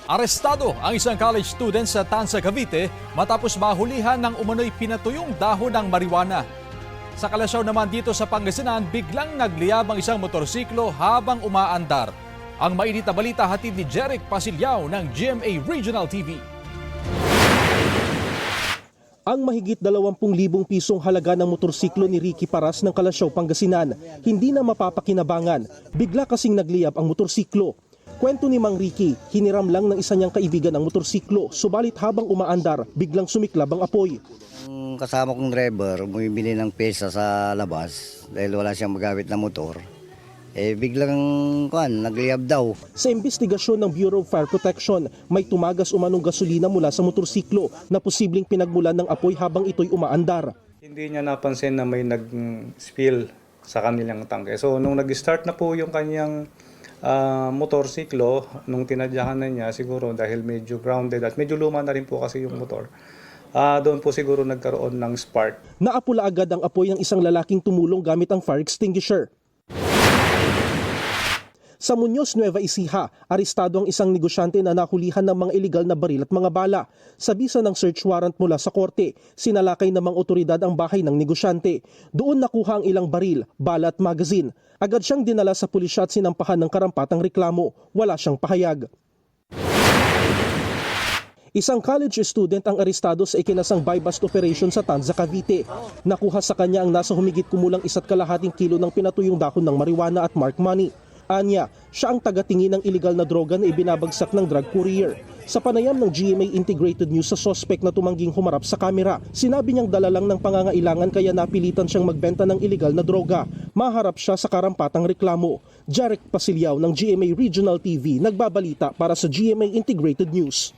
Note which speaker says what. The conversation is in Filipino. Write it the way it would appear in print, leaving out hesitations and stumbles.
Speaker 1: Arestado ang isang college student sa Tanza, Cavite matapos mahulihan ng umano'y pinatuyong dahon ng marijuana. Sa Kalasyaw naman dito sa Pangasinan, biglang nagliyab ang isang motorsiklo habang umaandar. Ang mainit na balita hatid ni Jeric Pasilyao ng GMA Regional TV.
Speaker 2: Ang mahigit 20,000 pisong halaga ng motorsiklo ni Ricky Paras ng Kalasyaw, Pangasinan, hindi na mapapakinabangan. Bigla kasing nagliyab ang motorsiklo. Kwento ni Mang Ricky, hiniram lang ng isa niyang kaibigan ang motorsiklo, subalit habang umaandar, biglang sumiklab ang apoy.
Speaker 3: Ang kasama kong driver, bumibili ng pesa sa labas dahil wala siyang magamit na motor. Biglang nagliyab daw.
Speaker 2: Sa investigasyon ng Bureau of Fire Protection, may tumagas umanong gasolina mula sa motorsiklo na posibleng pinagmulan ng apoy habang ito'y umaandar.
Speaker 4: Hindi niya napansin na may nag-spill sa kanilang tangke. So nung nag-start na po yung kanyang motorsiklo, nung tinadyakan na niya, siguro dahil medyo grounded at medyo luma na rin po kasi yung motor, doon po siguro nagkaroon ng spark.
Speaker 2: Naapula agad ang apoy ng isang lalaking tumulong gamit ang fire extinguisher. Sa Muñoz, Nueva Ecija, arestado ang isang negosyante na nahulihan ng mga iligal na baril at mga bala. Sa bisa ng search warrant mula sa korte, sinalakay namang otoridad ang bahay ng negosyante. Doon nakuha ang ilang baril, bala at magazine. Agad siyang dinala sa pulisya at sinampahan ng karampatang reklamo. Wala siyang pahayag. Isang college student ang arestado sa ikinasang buy-bust operation sa Tanza, Cavite. Nakuha sa kanya ang nasa humigit kumulang 1.5 kilo ng pinatuyong dahon ng marijuana at marked money. Anya, siya ang tagatingin ng iligal na droga na ibinabagsak ng drug courier. Sa panayam ng GMA Integrated News sa suspect na tumangging humarap sa kamera, sinabi niyang dala lang ng pangangailangan kaya napilitan siyang magbenta ng iligal na droga. Maharap siya sa karampatang reklamo. Jeric Pasilyao ng GMA Regional TV, nagbabalita para sa GMA Integrated News.